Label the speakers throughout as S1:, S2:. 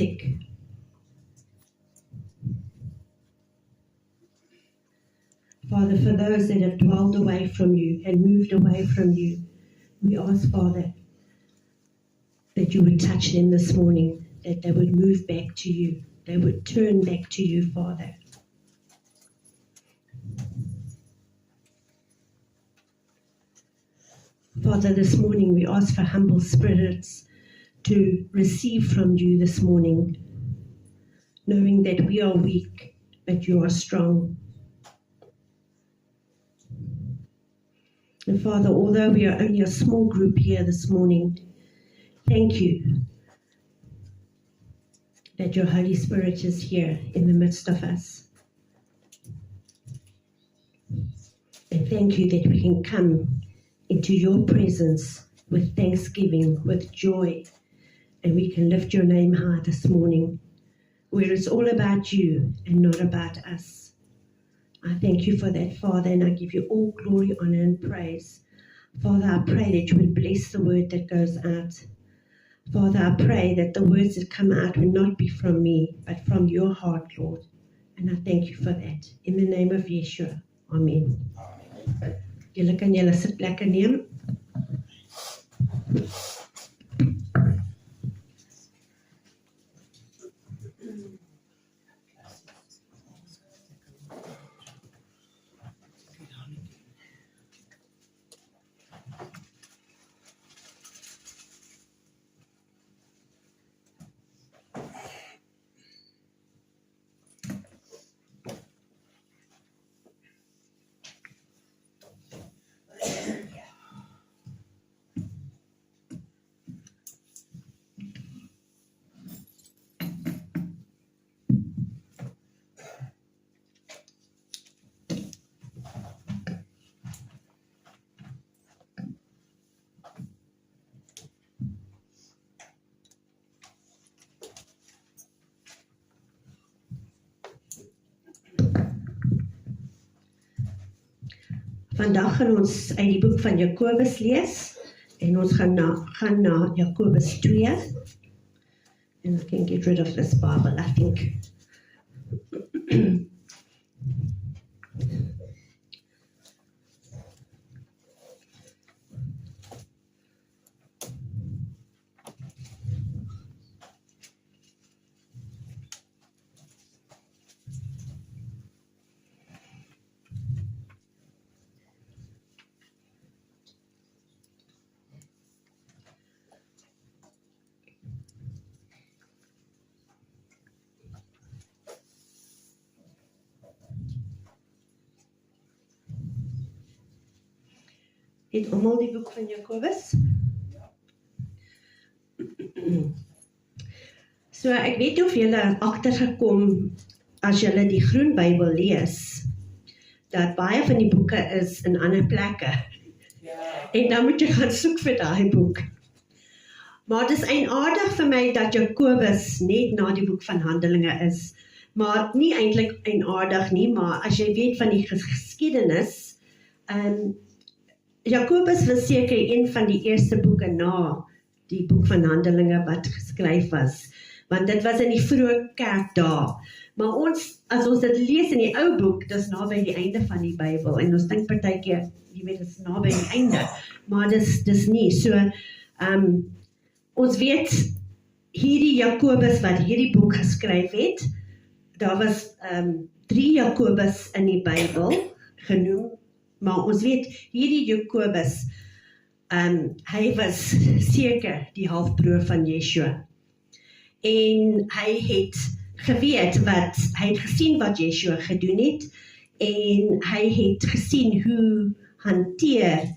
S1: sick. Father, for those that have dwelled away from you and moved away from you, we ask, Father, that you would touch them this morning, that they would move back to you, they would turn back to you, Father. Father, this morning we ask for humble spirits to receive from you this morning, knowing that we are weak, but you are strong. And Father, although we are only a small group here this morning, thank you that your Holy Spirit is here in the midst of us. And thank you that we can come into your presence with thanksgiving, with joy, and we can lift your name high this morning, where it's all about you and not about us. I thank you for that, Father, and I give you all glory, honor, and praise. Father, I pray that you would bless the word that goes out. Father, I pray that the words that come out will not be from me, but from your heart, Lord. And I thank you for that. In the name of Yeshua. Amen. Julle kan julle sitplekke neem. Vandag gaan ons uit die boek van Jakobus lees en ons gaan na Jakobus 2. And I can get rid of this Bible, I think. Het almal die boek van Jakobus? So ek weet of julle agtergekom as julle die groen Bybel lees, dat baie van die boeke is in ander plekke. En dan moet jy gaan soek vir daai boek. Maar dit is eienaardig vir my dat Jakobus net na die boek van Handelinge is, maar nie eintlik eienaardig nie, maar as jy weet van die geskiedenis, Jakobus was seker een van die eerste boeke na die boek van Handelinge wat geskryf was, want dit was in die vroeë kerk daar. Maar as ons dit lees in die ou boek, dis naby die einde van die Bybel, en ons dink partykeer, jy weet, dit is naby die einde, maar dis nie. So, ons weet, hierdie Jakobus wat hierdie boek geskryf het, daar was 3 Jakobus in die Bybel genoem, maar ons weet, hierdie Jakobus, hy was seker die halfbroer van Yeshua. En hy het geweet hy het gesien wat Yeshua gedoen het, en hy het gesien hoe hanteer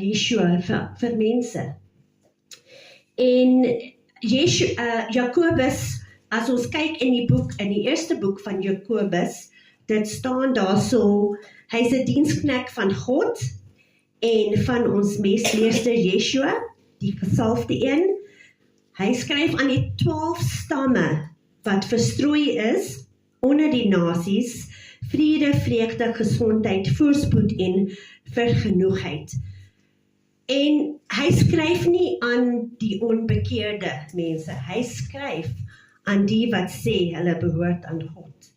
S1: Yeshua vir mense. En Jakobus, as ons kyk in die eerste boek van Jakobus, dit staan daar so, hy is 'n diensknegt van God en van ons mesmeester Yeshua, die gesalfde een. Hy skryf aan die 12 stamme wat verstrooi is onder die nasies, vrede, vreugde, gesondheid, voorspoed en vergenoegheid. En hy skryf nie aan die onbekeerde mense, hy skryf aan die wat sê hulle behoort aan God.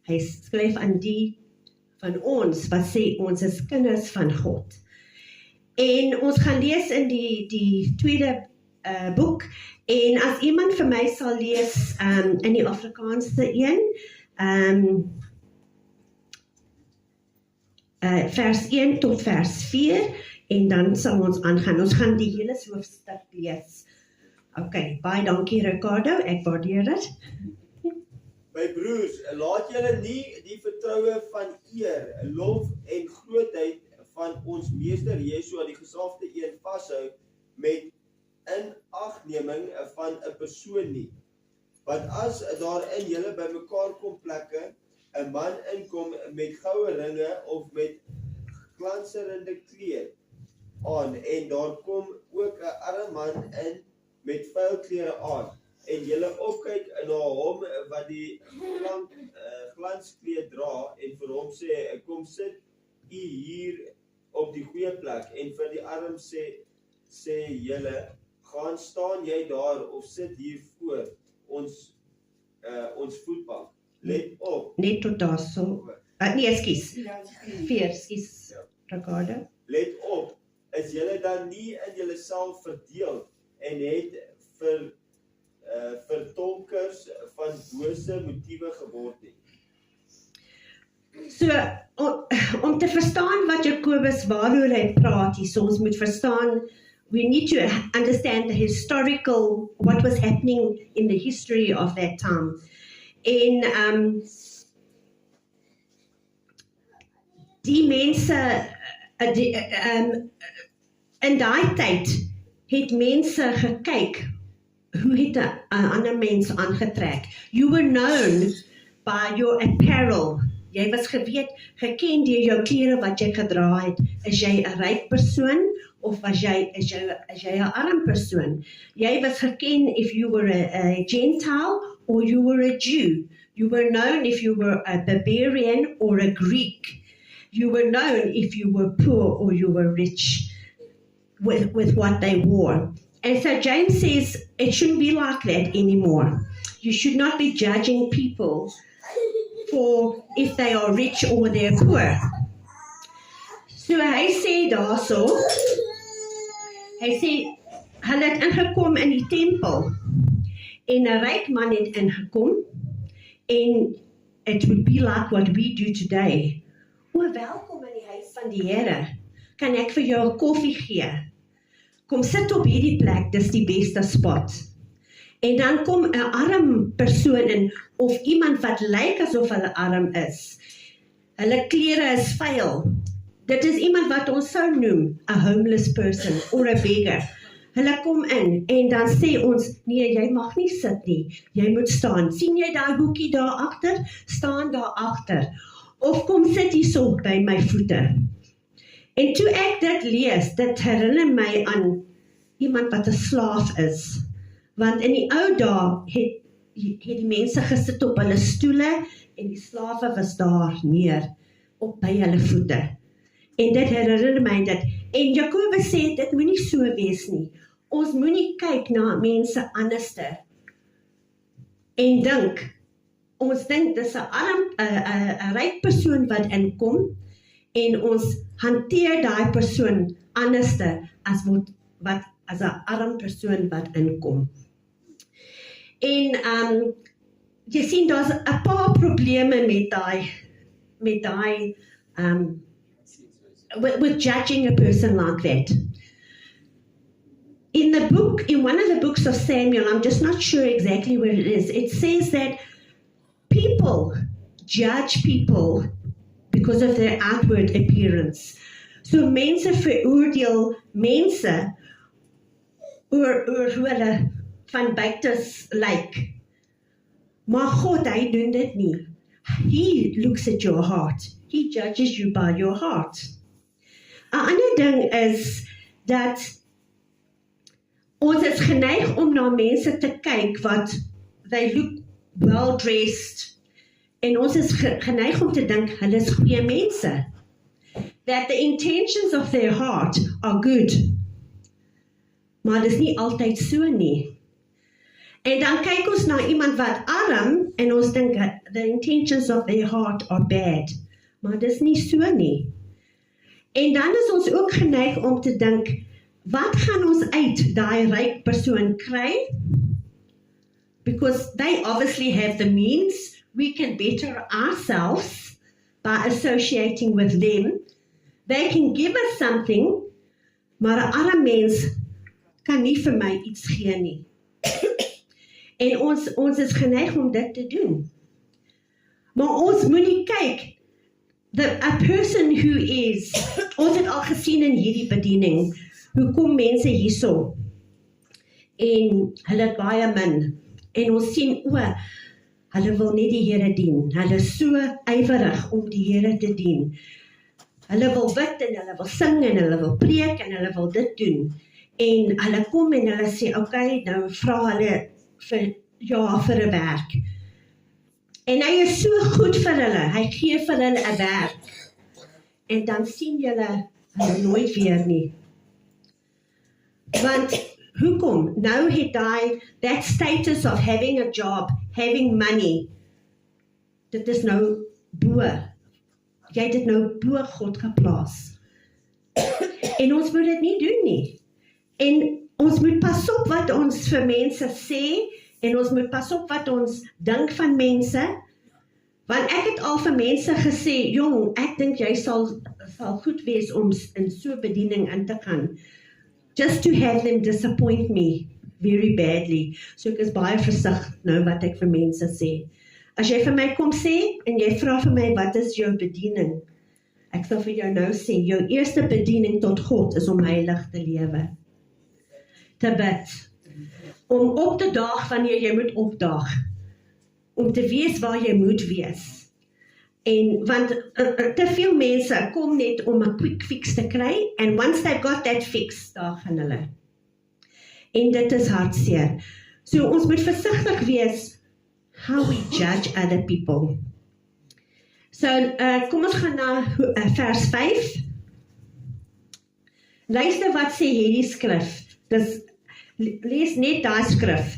S1: Hy skryf aan die van ons wat sê ons is kinders van God. En ons gaan lees in die tweede boek, en as iemand vir my sal lees in die Afrikaanse een, vers 1 tot vers 4, en dan sal ons aangaan. Ons gaan die hele hoofstuk lees. Ok, baie dankie Ricardo, ek waardeer dit.
S2: My broers, laat julle nie die vertroue van eer, lof en grootheid van ons meester Yeshua die gesalfde een vashou met inagneming van 'n persoon nie. Want as daar in julle bymekaar kom plekke 'n man inkom met goue ringe of met glanserende kleed aan, en daar kom ook 'n arme man in met vuil klere aan, en julle opkyk na hom wat die glanskleed dra, en vir hom sê, kom sit u hier op die goeie plek, en vir die arm sê julle, gaan staan jy daar of sit hier voor ons voetbank. Let op.
S1: Net tot daar so. Nee, ekskuus. 4, ekskuus, Ricardo.
S2: Let op, is julle dan nie in julle self verdeel en het vertolkers van bose motiewe geword nie.
S1: So, om te verstaan wat Jakobus waaroor hy praat, so ons moet verstaan, we need to understand the historical, what was happening in the history of that time. En die mense, in daai tyd, het mense gekyk, hoe het 'n ander mens aangetrek. You were known by your apparel. Jy was geken deur jou klere wat jy gedra het. Is jy 'n ryk persoon of is jy 'n arm persoon? Jy was geken if you were a Gentile or you were a Jew. You were known if you were a barbarian or a Greek. You were known if you were poor or you were rich with what they wore. And so James says it shouldn't be like that anymore. You should not be judging people for if they are rich or they're poor. So hy sê daarso, hy sê, hulle het ingekom in die tempel, en 'n ryk man het ingekom, en it would be like what we do today. Welkom in die huis van die Here. Kan ek vir jou 'n koffie gee? Kom sit op hierdie plek, dis die beste spot. En dan kom 'n arm persoon in, of iemand wat lyk asof hulle arm is. Hulle klere is vuil. Dit is iemand wat ons sou noem 'n homeless person or a beggar. Hulle kom in en dan sê ons, nee, jy mag nie sit nie. Jy moet staan. Sien jy daai hoekie daar agter? Staan daar agter. Of kom sit hierso by my voete. En toe ek dit lees, dit herinner my aan iemand wat 'n slaaf is. Want in die ou dae het die mense gesit op hulle stoele en die slawe was daar neer op by hulle voete. En dit herinner my dit. En Jakobus sê dit moenie so wees nie. Ons moenie kyk na mense anderste en dink. Ons dink dis 'n ryk persoon wat inkom en ons hanteer daai persoon anderste as 'n arm persoon wat inkom. En jy sien daar's 'n paar probleme met daai with judging a person like that. In one of the books of Samuel, I'm just not sure exactly where it is, it says that people judge people because of their outward appearance. So mense veroordeel mense oor hoe hulle van buite lyk. Maar God, hy doen dit nie. He looks at your heart. He judges you by your heart. 'n ander ding is dat ons is geneig om na mense te kyk wat they look well dressed en ons is geneig om te dink hulle is goeie mense. That the intentions of their heart are good. Maar dit is nie altyd so nie. En dan kyk ons na iemand wat arm en ons dink the intentions of their heart are bad. Maar dis nie so nie. En dan is ons ook geneig om te dink, wat gaan ons uit daai ryk persoon kry? Because they obviously have the means, we can better ourselves by associating with them. They can give us something, maar 'n arme mens kan nie vir my iets gee nie. En ons is geneig om dit te doen. Maar ons moet nie kyk, a person who is, ons het al gesien in hierdie bediening, hoe kom mense hierso, en hulle het baie min, en ons sien, hulle wil nie die Here dien, hulle is so ywerig om die Here te dien, hulle wil bid, en hulle wil sing, en hulle wil preek, en hulle wil dit doen, en hulle kom en hulle sê, okay, nou vra hulle vir 'n werk, en hy is so goed vir hulle, hy gee vir hulle 'n werk, en dan sien julle hulle nooit weer nie. Want, hoekom? Nou het that status of having a job, having money, dit is nou bo. Jy het dit nou bo God geplaas. En ons moet dit nie doen nie. En ons moet pas op wat ons vir mense sê, en ons moet pas op wat ons dink van mense, want ek het al vir mense gesê, jong, ek dink jy sal goed wees om in so bediening in te gaan, just to have them disappoint me very badly. So ek is baie versigtig nou wat ek vir mense sê. As jy vir my kom sê, en jy vra vir my, wat is jou bediening? Ek sal vir jou nou sê, jou eerste bediening tot God is om heilig te lewe. Te bid. Om op te daag wanneer jy moet opdaag. Om te wees waar jy moet wees. En, want te veel mense kom net om 'n quick fix te kry, and once they've got that fix, daar gaan hulle. En dit is hartseer. So ons moet versigtig wees how we judge other people. So, kom ons gaan na vers 5. Luister wat sê hierdie skrif. Lees net daai skrif.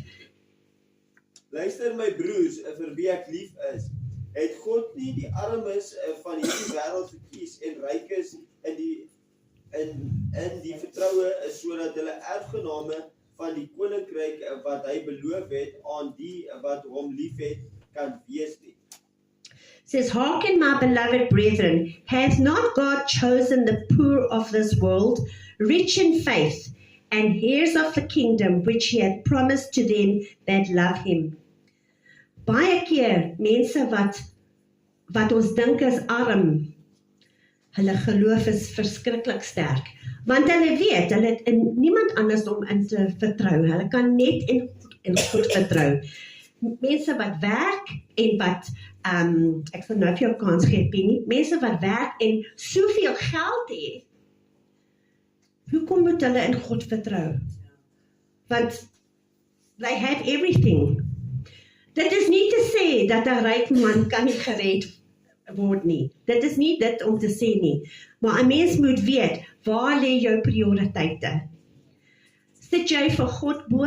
S2: Luister my broers, vir wie ek lief is, het God nie die armes van hierdie wêreld verkies en rykes in die vertroue is sodat hulle erfgename van die koninkryk wat hy beloof het aan die wat hom liefhet kan wees nie.
S1: Says, hearken, my beloved brethren, hath not God chosen the poor of this world, rich in faith, and heirs of the kingdom which he had promised to them that love him? Baie keer mense wat ons dink is arm, hulle geloof is verskriklik sterk, want hulle weet, hulle het in niemand anders om in te vertrou, hulle kan net in God vertrou. Mense wat werk en wat, ek sal nou vir jou kans gee, Penny, mense wat werk en soveel geld het, hoekom moet hulle in God vertrou? Want they have everything. Dit is nie te sê dat 'n ryk man kan nie gered word nie. Dit is nie dit om te sê nie. Maar 'n mens moet weet, waar lê jou prioriteite? Sit jy vir God bo?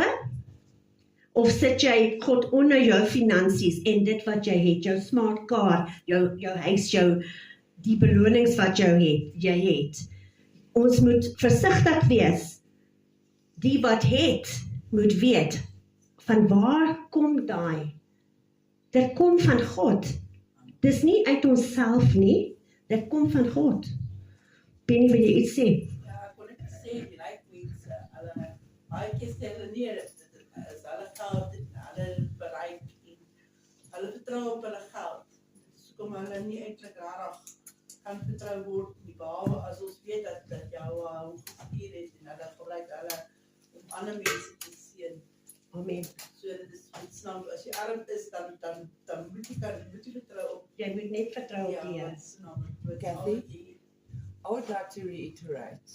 S1: Of sit jy God onder jou finansies en dit wat jy het, jou smart car, jou huis, die belonings wat jy het. Ons moet versigtig wees. Die wat het, moet weet, van waar kom daai? Dit kom van God. Dis nie uit onsself nie, dit kom van God. Penny, wil jy iets sê?
S3: Ja, ek wil net sê, die ryk mense, hulle baie keer sê hulle nie, is hulle geld, hulle bereik, en hulle vertrou op hulle geld. Dus kom hulle nie eintlik rarig kan vertrou word, nie behalwe as ons weet dat jou gestuur het, en hulle gebruik hulle om ander mense te seën.
S1: Amen.
S3: So dit is snap, as jy arm is, dan moet jy vertrou op.
S1: Jy moet net vertrou op die Here.
S4: Kathy? I would like to reiterate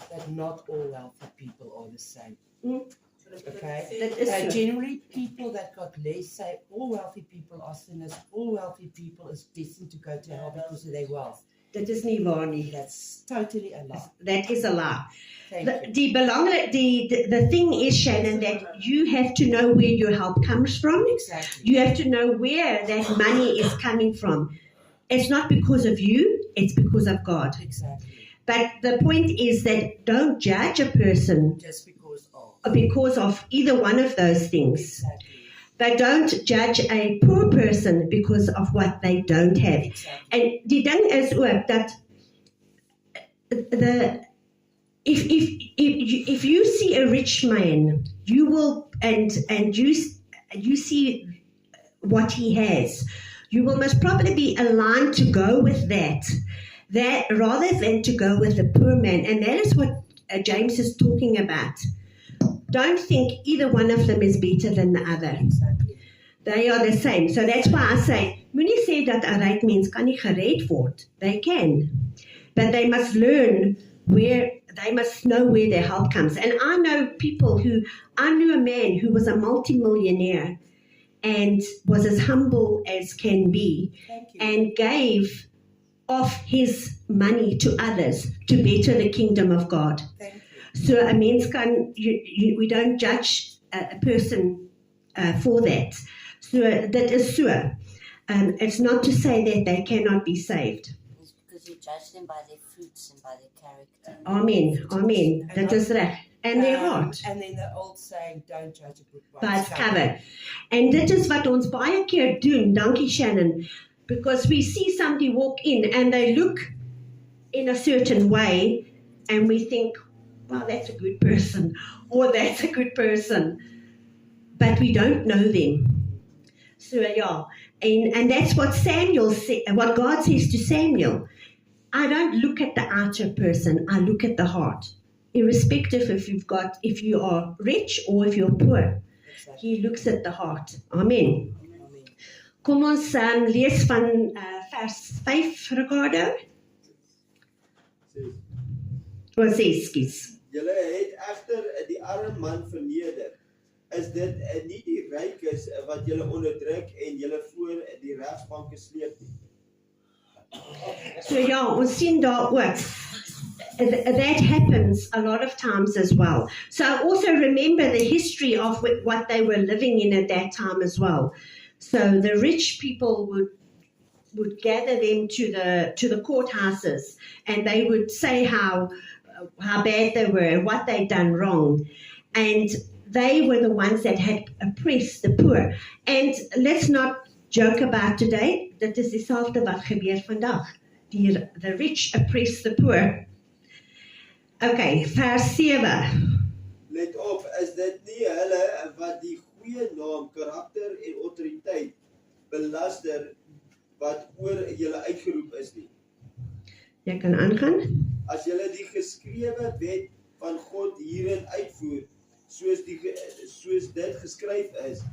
S4: that not all wealthy people are the same. Okay?
S1: Dit is so.
S4: Generally, people that got less say all wealthy people are sinners, all wealthy people is destined to go to hell because of their wealth.
S1: Dit is nie waar nie.
S4: That's totally a lie.
S1: That is a lie.
S4: Thank
S1: The, the thing is, Shannon, that you have to know where your help comes from.
S4: Exactly.
S1: You have to know where that money is coming from. It's not because of you, it's because of God.
S4: Exactly.
S1: But the point is that don't judge a person
S4: Just because of.
S1: either one of those things.
S4: Exactly.
S1: But don't judge a poor person because of what they don't have.
S4: Exactly.
S1: En die ding is ook dat if you see a rich man, you will and you see what he has, you will most probably be aligned to go with that rather than to go with the poor man. And that is what James is talking about. Don't think either one of them is better than the other.
S4: Exactly.
S1: They are the same. So that's why I say, moenie sê dat 'n ryk mens kan nie gered word. They can. But they must learn they must know where their help comes. And I knew a man who was a multimillionaire and was as humble as can be
S4: Thank you.
S1: and gave of his money to others to better the kingdom of God.
S4: Thank you.
S1: So a mens kan, we don't judge a person for that. So that is so. It's not to say that they cannot be saved.
S5: It's because you judge them by their fruits and by their character.
S1: Amen. Amen. That is right. And their heart.
S4: And then the old saying, don't judge a book
S1: By its cover. En dit is wat ons baie keer doen, dankie Shannon, because we see somebody walk in and they look in a certain way and we think, well, that's a good person or that's a good person, but we don't know them. So yeah, and that's what Samuel said, what God says to Samuel. I don't look at the outer person, I look at the heart. Irrespective if you are rich or if you're poor.
S4: Exactly.
S1: He looks at the heart. Amen.
S4: Amen.
S1: Kom ons lees van vers 5, Ricardo. O, 6, skies.
S2: Julle het egter die arme man verneder. Is dit nie die rykes wat julle onderdruk en julle voor die regsbanke sleep nie?
S1: So ja, ons sien daar ook. That happens a lot of times as well. So also remember the history of what they were living in at that time as well. So the rich people would gather them to the courthouses, and they would say how bad they were and what they'd done wrong, and they were the ones that had oppressed the poor. And let's not joke about today. Dit is dieselfde wat gebeur vandag. The rich oppress the poor. Okay, vers 7.
S2: Let op, is dit nie hulle wat die goeie naam, karakter en autoriteit belaster wat oor julle uitgeroep is nie?
S1: Jy kan aangaan.
S2: As julle die geskrewe wet van God hierin uitvoer, soos dit geskryf is,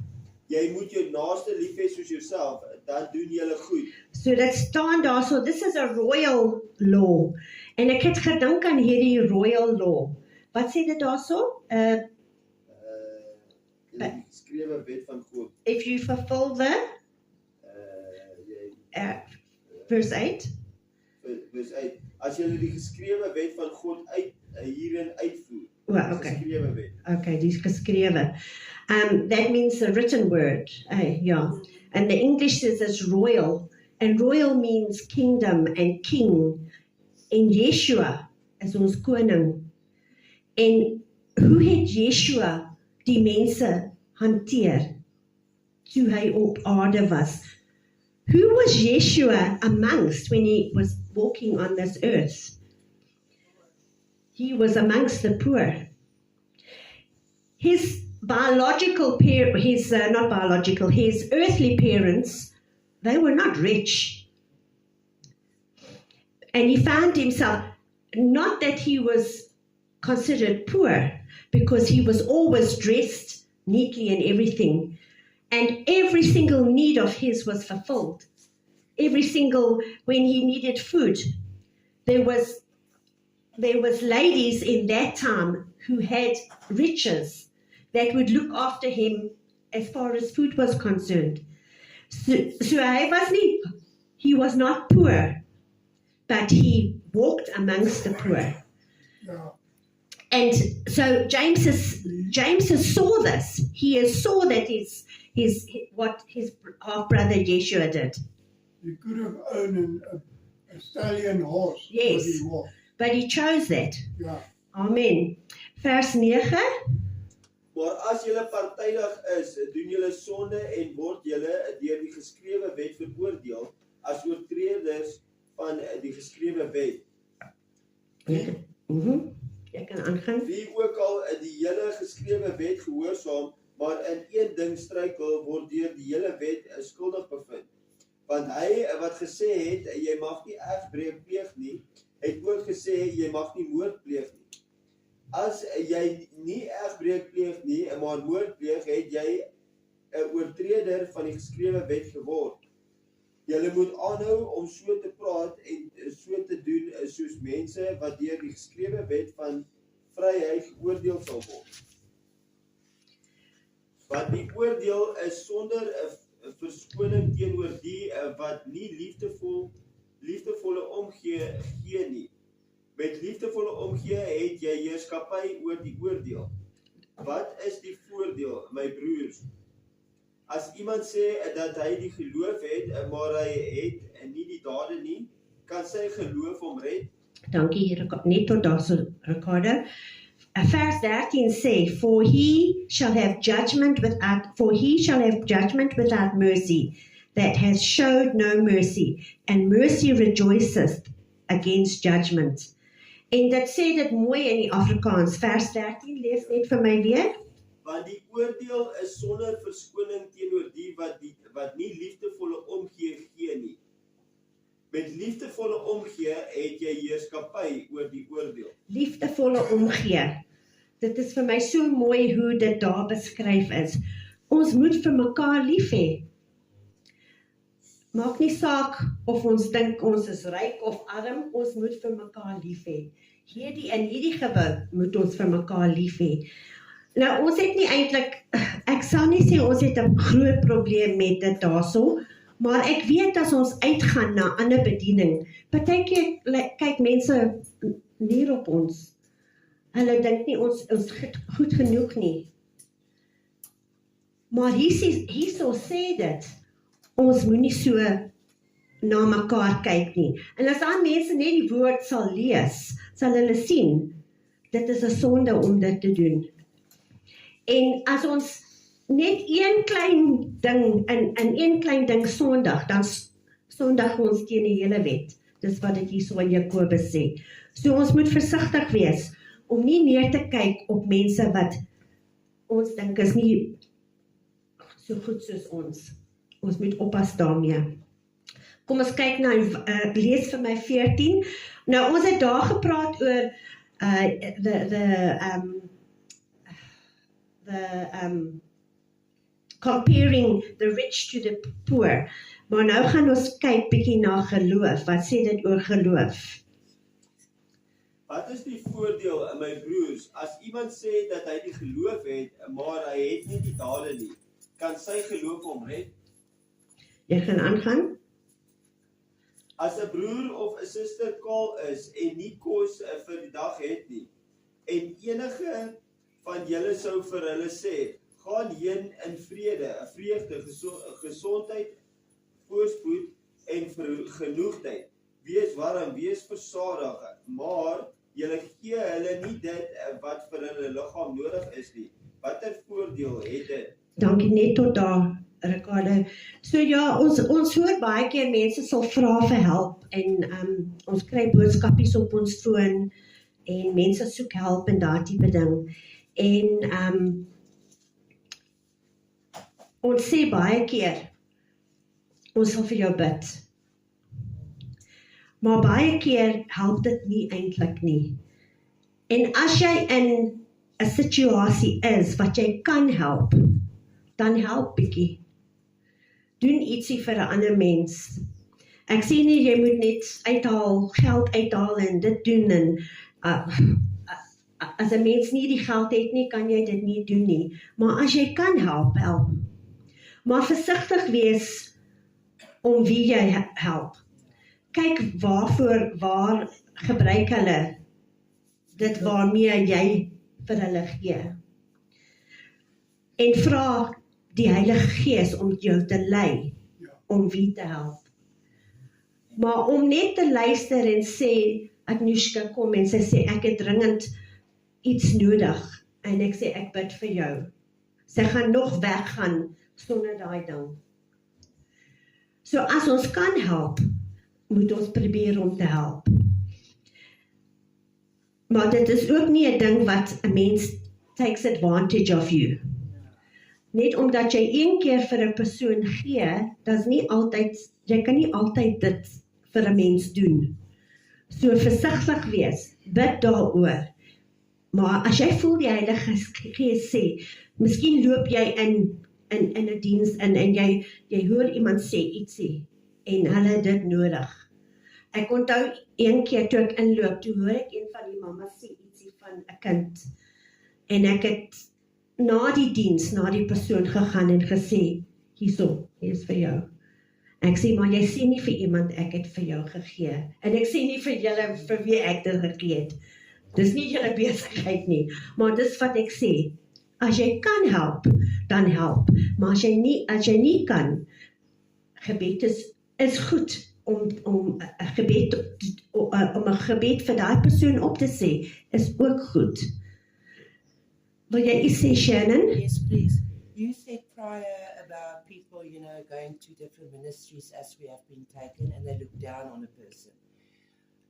S2: jy moet jou naaste lief hê soos jouself, dan doen julle goed.
S1: So dit staan daar, so this is a royal law. En ek het gedink aan hierdie royal law. Wat sê dit daar so?
S2: Die geskrewe wet van God.
S1: If you fulfill the verse 8.
S2: Vers 8. As julle die geskrewe wet van God hierin uitvoer.
S1: Well, okay.
S2: Geskrewe wet.
S1: Okay, die is geskrewe. That means the written word. Yeah. And the English says it's royal. And royal means kingdom and king. En Yeshua is ons koning. En hoe het Yeshua die mense hanteer toe hy op aarde was? Who was Yeshua amongst when he was walking on this earth? He was amongst the poor. His his earthly parents, they were not rich. And he found himself, not that he was considered poor, because he was always dressed neatly and everything. And every single need of his was fulfilled. When he needed food, there was ladies in that time who had riches that would look after him as far as food was concerned. So he was not poor, but he walked amongst the poor.
S6: Ja,
S1: And so James saw this. He saw that what his half brother Yeshua did.
S6: you could have owned a stallion horse.
S1: Yes.
S6: What he was.
S1: But he chose that.
S6: Ja,
S1: Amen. Vers 9.
S2: Maar as julle partydig is, doen julle sonde en word julle deur die geskrewe wet veroordeel as oortreders van die geskrewe wet.
S1: Jy kan aangaan.
S2: Wie ook al die hele geskrewe wet gehoorsaam, maar in een ding struikel, word deur die hele wet skuldig bevind. Want hy wat gesê het, jy mag nie egbreek pleeg nie, het ook gesê, jy mag nie moord pleeg nie. As jy nie egbreek pleeg nie, maar moord pleeg, het jy 'n oortreder van die geskrewe wet geword. Julle moet aanhou om so te praat en so te doen soos mense wat deur die geskrewe wet van vryheid geoordeel sal word. Want die oordeel is sonder 'n verskoning teenoor die wat nie liefdevolle omgee gee nie. Met liefdevolle omgee het jy heerskappy oor die oordeel. Wat is die voordeel, my broers? As iemand sê dat hy die geloof het, maar hy het nie die dade nie, kan sy geloof hom red?
S1: Dankie, net tot daar so, Ricardo. Vers 13 sê, For he shall have judgment without mercy, that has showed no mercy, and mercy rejoiceth against judgment. En dit sê dit mooi in die Afrikaans. Vers 13, lees net vir my weer.
S2: Want die oordeel is sonder verskoning teenoor die wat nie liefdevolle omgee gee nie. Met liefdevolle omgee het jy heerskappy oor die oordeel.
S1: Liefdevolle omgee. Dit is vir my so mooi hoe dit daar beskryf is. Ons moet vir mekaar lief hê. Maak nie saak of ons dink ons is ryk of arm, ons moet vir mekaar lief hê. In hierdie gebou moet ons vir mekaar lief hê. Nou, ons het nie eintlik, ek sal nie sê ons het 'n groot probleem met dit daarso, maar ek weet as ons uitgaan na ander bediening, partykeer kyk mense neer op ons. Hulle dink nie ons is goed genoeg nie. Maar hierso sê dit, ons moenie so na mekaar kyk nie. En as aan mense net die woord sal lees, sal hulle sien, dit is 'n sonde om dit te doen. En as ons net een klein ding, in een klein ding sondig, dan sondig ons teen die hele wet. Dis wat dit hier so in Jakobus sê. So ons moet versigtig wees, om nie neer te kyk op mense wat ons dink is nie so goed soos ons. Ons moet oppas daarmee. Kom ons kyk na, lees vir my 14. Nou ons het daar gepraat oor comparing the rich to the poor. Maar nou gaan ons kyk bietjie na geloof. Wat sê dit oor geloof?
S2: Wat is die voordeel, my broers, as iemand sê dat hy die geloof het, maar hy het nie die dade nie, kan sy geloof hom red?
S1: Jy gaan aangaan?
S2: As 'n broer of 'n suster kaal is en nie kos vir die dag het nie, en enige van julle sou vir hulle sê, gaan heen in vrede, vreugde, gesondheid, voorspoed en genoegdheid. Wees warm, wees versadig, maar julle gee hulle nie dit wat vir hulle liggaam nodig is nie. Watter voordeel het dit?
S1: Dankie, net tot daar, Ricardo. So ja, ons hoor baie keer mense sal vra vir help en ons kry boodskapies op ons foon en mense soek help en daardie tipe ding. En ons sê baie keer, ons sal vir jou bid. Maar baie keer help dit nie eintlik nie. En as jy in 'n situasie is wat jy kan help, dan help bietjie. Doen ietsie vir 'n ander mens. Ek sê nie jy moet net geld uithaal en dit doen en as 'n mens nie die geld het nie, kan jy dit nie doen nie. Maar as jy kan help. Maar versigtig wees om wie jy help. kyk waar gebruik hulle dit waarmee jy vir hulle gee. En vra die Heilige Gees om jou te lei, om wie te help. Maar om net te luister en sê, Agnieszka kom en sy sê, ek het dringend iets nodig, en ek sê, ek bid vir jou. Sy gaan nog weggaan, sonder daai ding. So as ons kan help, moet ons probeer om te help. Maar dit is ook nie 'n ding wat 'n mens takes advantage of you. Net omdat jy een keer vir 'n persoon gee, jy kan nie altyd dit vir 'n mens doen. So versigtig wees, bid daaroor. Maar as jy voel die Heilige Gees sê, miskien loop jy in 'n diens in en jy hoor iemand sê ietsie en hulle het dit nodig. Ek onthou een keer toe ek inloop, toe hoor ek een van die mammas sê ietsie van 'n kind. En ek het na die diens, na die persoon gegaan en gesê, hier is vir jou. Ek sê, maar jy sê nie vir iemand, ek het vir jou gegee. En ek sê nie vir julle, vir wie ek dit gegee het. Dis nie julle besigheid nie, maar dis wat ek sê. As jy kan help, dan help. Maar as jy nie kan, gebed is goed om 'n gebed vir daai persoon op te sê, is ook goed. Wil jy iets sê, Shannon?
S4: Yes, please. You said prior about people, going to different ministries as we have been taken and they look down on a person.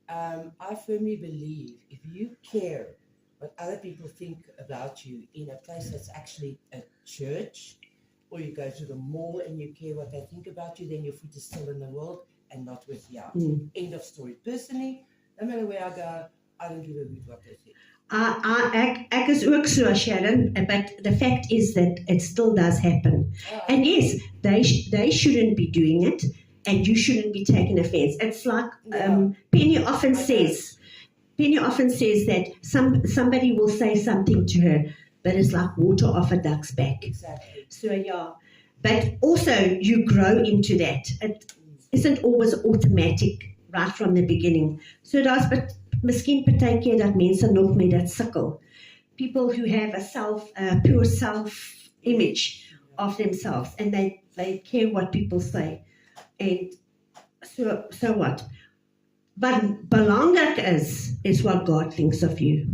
S4: I firmly believe if you care what other people think about you in a place that's actually a church, or you go to the mall and you care what they think about you, then your foot is still in the world and not with you. End of story. Personally, no matter where I go, I don't give a hoot what they think.
S1: Ek is ook so, Sharon, but the fact is that it still does happen. And yes, they shouldn't be doing it, and you shouldn't be taking offense. It's like Penny often says that somebody will say something to her, but it's like water off a duck's back.
S4: Exactly.
S1: So yeah, but also you grow into that. It isn't always automatic right from the beginning. So but miskien partykeer dat mense nog met dit sukkel. People who have a pure self-image of themselves, and they care what people say. And so what? But belangrik is what God thinks of you.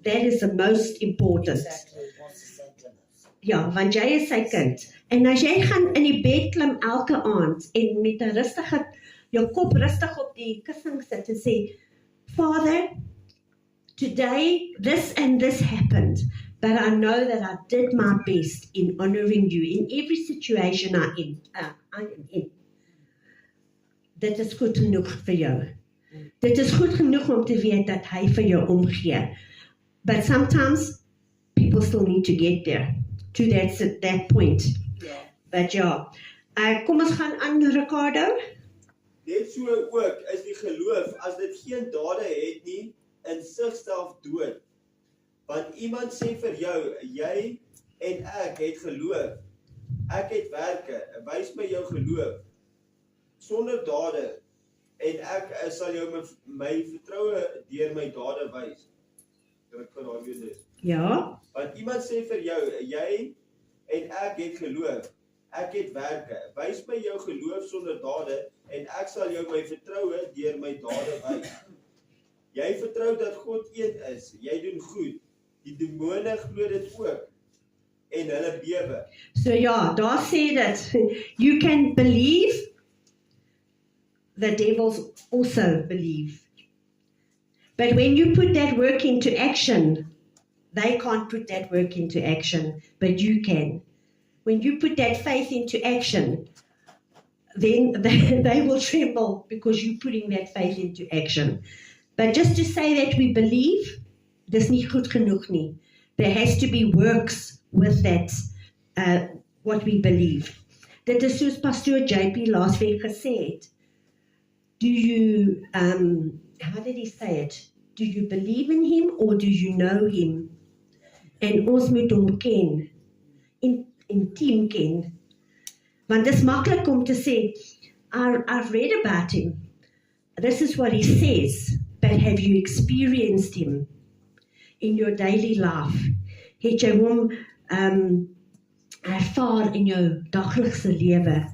S1: That is the most important.
S4: Exactly.
S1: Ja, want jy is sy kind. En as jy gaan in die bed klim elke aand en met 'n rustige, jou kop rustig op die kussing sit en sê, Father, today this and this happened, but I know that I did my best in honoring you in every situation I am in. Dit is goed genoeg vir jou. Dit is goed genoeg om te weet dat hy vir jou omgee. But sometimes people still need to get there, to that point.
S4: Yeah.
S1: But ja, kom ons gaan aan, Ricardo.
S2: Net so ook is die geloof, as dit geen dade het nie, in sigself dood. Want iemand sê vir jou, jy en ek het geloof, ek het werke, wys my jou geloof, sonder dade, en ek sal jou my vertroue deur my dade wys. Ek kan daar weer lees.
S1: Ja.
S2: Want iemand sê vir jou, jy en ek het geloof, ek het werke, wys my jou geloof sonder dade, en ek sal jou my vertroue deur my dade wys. Jy vertrou dat God een is, jy doen goed, die demone glo dit ook, en hulle bewe.
S1: So ja, daar sê dit, you can believe, the devils also believe. But when you put that work into action, they can't put that work into action, but you can. When you put that faith into action, then they will tremble because you're putting that faith into action. But just to say that we believe, dis nie goed genoeg nie. There has to be works with that, what we believe. Dit is soos Pastoor JP laasweek gesê het. Do you, how did he say it? Do you believe in him or do you know him? En ons moet hom ken, intiem ken. Want dit is maklik om te sê, I've read about him, this is what he says, but have you experienced him in your daily life? Het jy hom ervaar in jou daglikse lewe?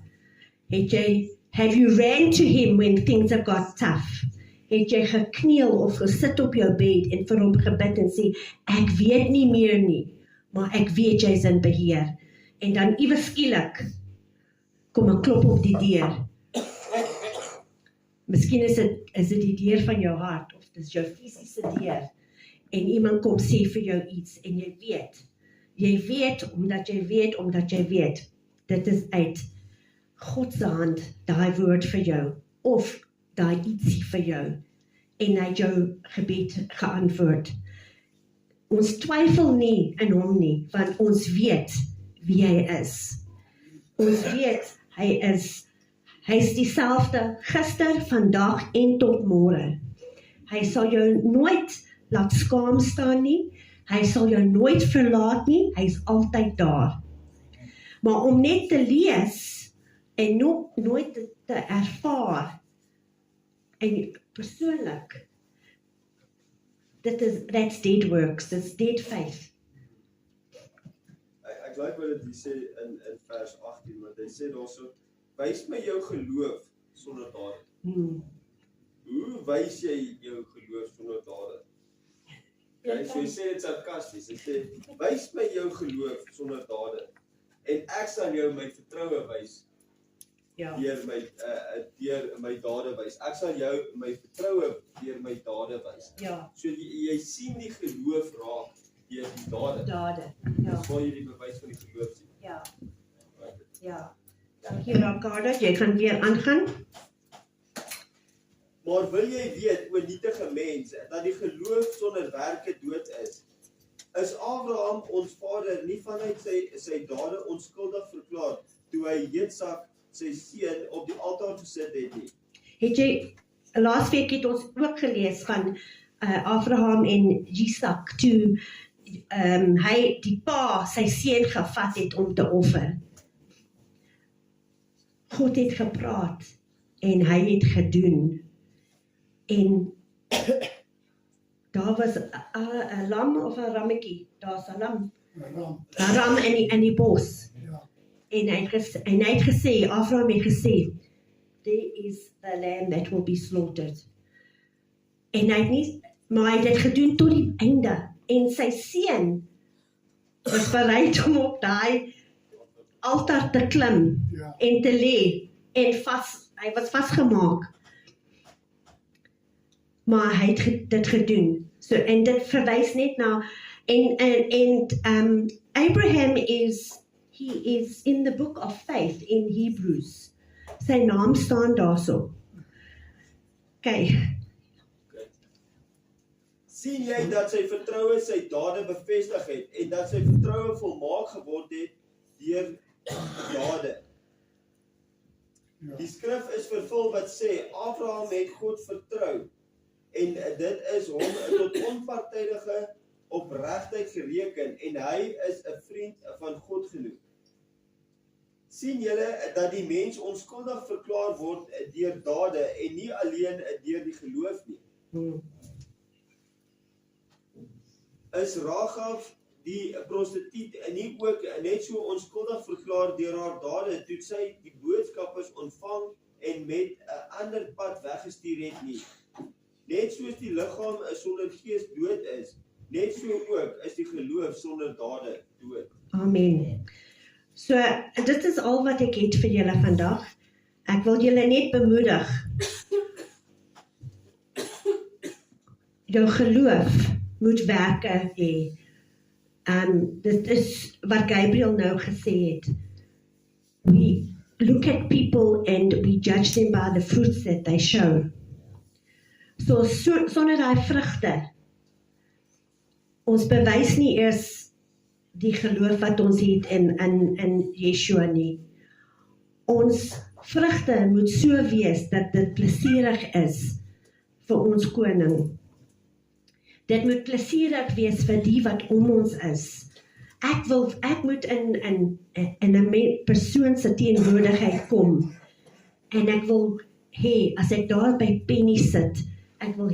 S1: Have you ran to him when things have got tough? Het jy gekniel of gesit op jou bed en vir hom gebid en sê, ek weet nie meer nie, maar ek weet jy is in beheer. En dan iewers skielik kom 'n klop op die deur. Miskien is dit die deur van jou hart, of dis jou fisiese deur, en iemand kom sê vir jou iets, en jy weet, omdat jy weet, dit is uit God se hand, daai woord vir jou, of daai ietsie vir jou, en hy het jou gebed geantwoord. Ons twyfel nie in hom nie, want ons weet wie hy is. Ons weet, hy is dieselfde gister, vandag en tot môre. Hy sal jou nooit laat skaam staan nie, hy sal jou nooit verlaat nie, hy is altyd daar. Maar om net te lees, en nooit te ervaar, en persoonlik, that's dead works, that's dead faith.
S2: Ek like wat dit sê in vers 18, want hy sê daarso, wys my jou geloof sonder dade. Hoe wys jy jou geloof sonder dade? Okay, so hy sê dit sarkasties, hy sê, wys my jou geloof sonder dade, en ek sal jou my vertroue wys, deur my dade wys. Ek sal jou my vertroue deur my dade wys.
S1: Ja.
S2: So jy sien die geloof raak deur die dade.
S1: Dade,
S2: Dis waar jy die bewys van die geloof sien.
S1: Ja. Dankie Ricardo, jy kan weer aangaan.
S2: Maar wil jy weet, o nietige mens, dat die geloof sonder werke dood is? Is Abraham ons vader nie vanuit sy dade onskuldig verklaar, toe hy Jitsak sy seun op die altaar gesit het nie?
S1: Het jy, laasweek het ons ook gelees van Abraham en Isak, toe hy die pa sy seun gevat het om te offer. God het gepraat en hy het gedoen. En daar was 'n lam of 'n rammetjie, daar's 'n lam. 'n ram in die bos.
S6: Ja.
S1: En hy het gesê, Abraham het gesê, there is the lamb that will be slaughtered. En hy het nie, maar hy het dit gedoen tot die einde. En sy seun was bereid om op daai altaar te klim en te lê en hy was vasgemaak. Maar hy het dit gedoen. So, en dit verwys net na, Abraham he is in the book of faith in Hebrews. Sy naam staan daarso. Okay.
S2: Sien jy dat sy vertroue sy dade bevestig het, en dat sy vertroue volmaak geword het deur dade? Die skrif is vervul wat sê, Abraham het God vertrou, en dit is hom tot onpartydige opregtheid gereken, en hy is 'n vriend van God genoem. Sien julle dat die mens onskuldig verklaar word deur dade, en nie alleen deur die geloof nie? Is Rahab die prostituut nie ook net so onskuldig verklaar deur haar dade, toe sy die boodskappers ontvang en met 'n ander pad weggestuur het nie? Net soos die liggaam sonder gees dood is, net so ook is die geloof sonder dade dood.
S1: Amen. So, dit is al wat ek het vir julle vandag. Ek wil julle net bemoedig. Jou geloof moet werke hê. Dit is wat Gabriel nou gesê het. We look at people and we judge them by the fruits that they show. So sonder daai vrugte, ons bewys nie eers die geloof wat ons het in Yeshua nie. Ons vrugte moet so wees dat dit plesierig is vir ons koning. Dit moet plesierig wees vir die wat om ons is. Ek moet in 'n persoon se teenwoordigheid kom, en ek wil hê as ek daar by Penny sit, ek wil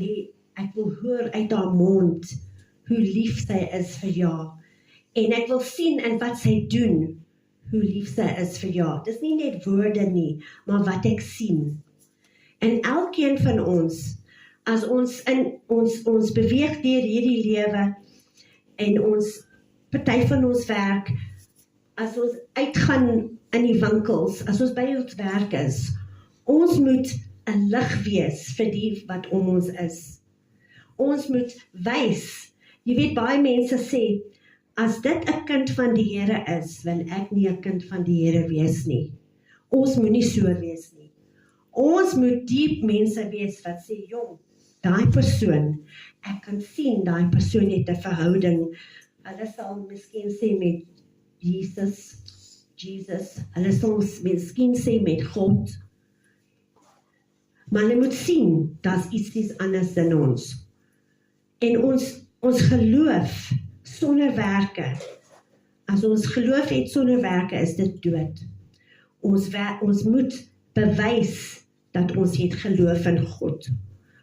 S1: hoor uit haar mond hoe lief sy is vir jou. En ek wil sien in wat sy doen, hoe lief sy is vir jou. Dis nie net woorde nie, maar wat ek sien. En elkeen van ons, as ons beweeg deur hierdie lewe en party van ons werk, as ons uitgaan in die winkels, as ons by ons werk is, ons moet 'n lig wees vir die wat om ons is. Ons moet wys. Jy weet, baie mense sê, as dit 'n kind van die Here is, wil ek nie 'n kind van die Here wees nie. Ons moet nie so wees nie. Ons moet diep mense wees wat sê, jong, daai persoon, ek kan sien daai persoon het 'n verhouding. Hulle sal miskien sê met Jesus, hulle sal miskien sê met God. Maar hulle moet sien, daar's iets anders in ons. En ons geloof sonder werke, as ons geloof het sonder werke, is dit dood. Ons moet bewys dat ons het geloof in God.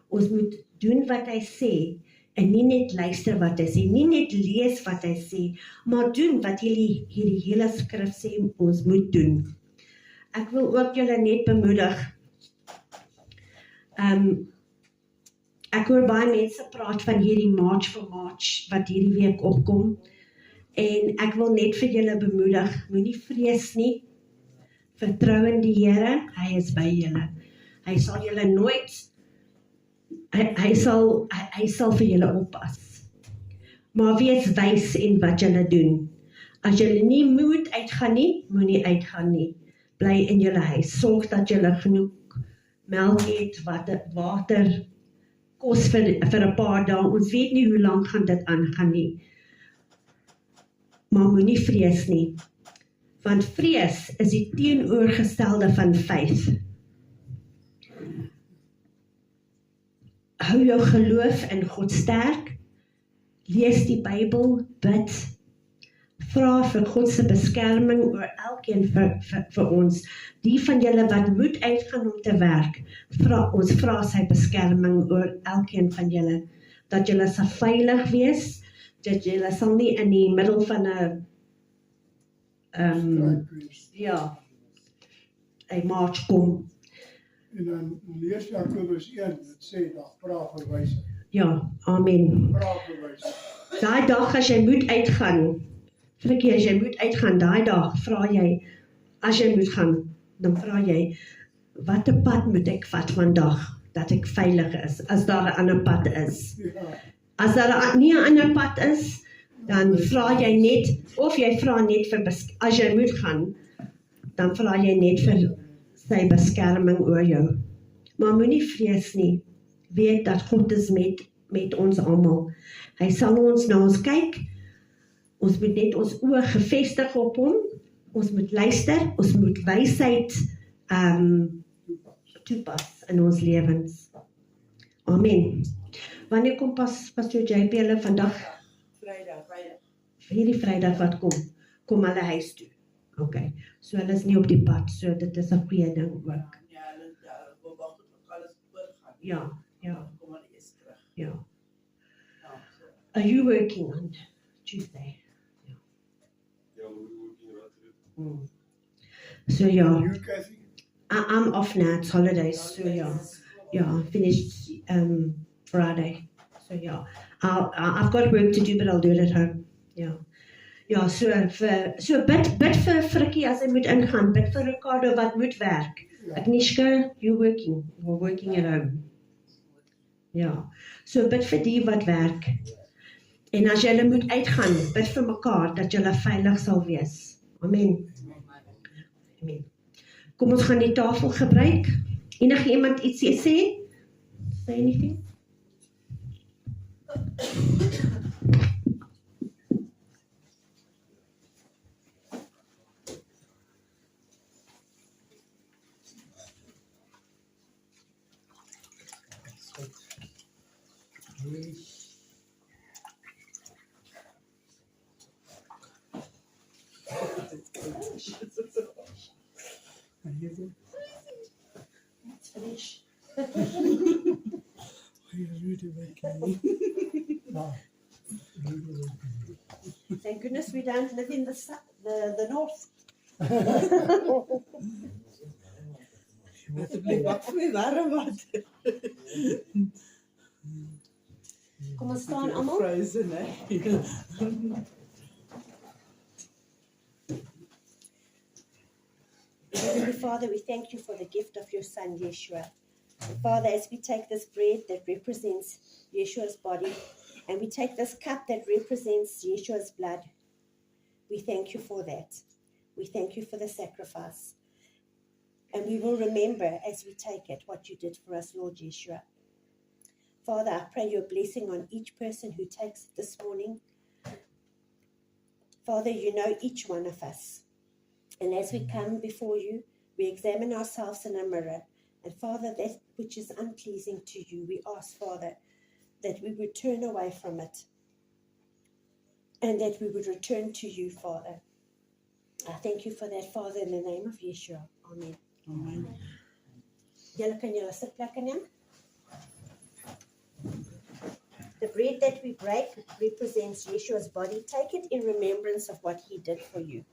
S1: Ons moet doen wat hy sê, en nie net luister wat hy sê, nie net lees wat hy sê, maar doen wat hierdie hele skrif sê ons moet doen. Ek wil ook julle net bemoedig. Ek hoor baie mense praat van hierdie March for March, wat hierdie week opkom, en ek wil net vir julle bemoedig, moenie vrees nie, vertrou in die Here, hy is by julle. Hy sal julle nooit, hy sal vir julle oppas. Maar wees wys in wat julle doen. As julle nie moet uitgaan nie, moenie uitgaan nie. Bly in julle huis, sorg dat julle genoeg melk het, water, kos vir 'n paar dae. Ons weet nie hoe lank gaan dit aangaan nie. Maar moenie vrees nie. Want vrees is die teenoorgestelde van faith. Hou jou geloof in God sterk. Lees die Bybel, bid. Vra vir God se beskerming oor elkeen vir ons. Die van julle wat moet uitgaan om te werk, ons vra sy beskerming oor elkeen van julle. Dat julle sal veilig wees, dat julle sal nie in die middel van 'n march kom.
S6: En dan lees Jakobus 1, dit sê daar, vra verwysing.
S1: Ja, amen.
S6: Vra verwysing.
S1: Daai dag as jy moet uitgaan, Frikkie, as jy moet uitgaan, daai dag vra jy, as jy moet gaan, dan vra jy, watter pad moet ek vat vandag, dat ek veilig is, as daar 'n ander pad is.
S6: Ja,
S1: As daar nie 'n ander pad is, dan vra jy net, of jy vra net vir, as jy moet gaan, dan vra jy net vir sy beskerming oor jou. Maar moenie vrees nie, weet dat God is met ons almal. Hy sal na ons kyk, ons moet net ons oë gefestig op hom, ons moet luister, ons moet wysheid toepas in ons lewens. Amen. Wanneer kom Pastor JP hulle vandag?
S4: Vrydag.
S1: Hierdie Vrydag wat kom hulle huis toe. Okay, so hulle is nie op die pad, so dit is 'n goeie ding ook.
S3: Ja, hulle wil wag tot alles oorgaan.
S1: Ja.
S3: Kom hulle eers terug.
S1: Ja.
S3: Ja, so.
S1: Are you working on Tuesday?
S2: Yeah, we're working right through.
S1: Mm. So yeah,
S6: you Kathy,
S1: I'm off now, it's holidays, so yeah, finished Friday. So yeah, I've got work to do, but I'll do it at home. Yeah. Ja, so bid vir Frikkie as hy moet ingaan, bid vir Ricardo wat moet werk. Agnieszka, we're working at home. Ja, so bid vir die wat werk. En as julle moet uitgaan, bid vir mekaar, dat julle veilig sal wees. Amen. Amen. Kom ons gaan die tafel gebruik. Enige iemand iets sê? Say anything? Finish.
S6: Nou,
S1: Thank goodness we don't live in the north.
S3: Asseblief wag vir my warm water.
S1: Kom ons staan almal.
S3: Frozen, hè.
S1: Heavenly Father, we thank you for the gift of your Son, Yeshua. And Father, as we take this bread that represents Yeshua's body, and we take this cup that represents Yeshua's blood, we thank you for that. We thank you for the sacrifice. And we will remember as we take it what you did for us, Lord Yeshua. Father, I pray your blessing on each person who takes it this morning. Father, you know each one of us. And as we come before you, we examine ourselves in a mirror. And Father, that which is unpleasing to you, we ask, Father, that we would turn away from it. And that we would return to you, Father. I thank you for that, Father, in the name of Yeshua. Amen.
S3: Amen.
S1: Julle kan julle sitplekke neem. The bread that we break represents Yeshua's body. Take it in remembrance of what he did for you.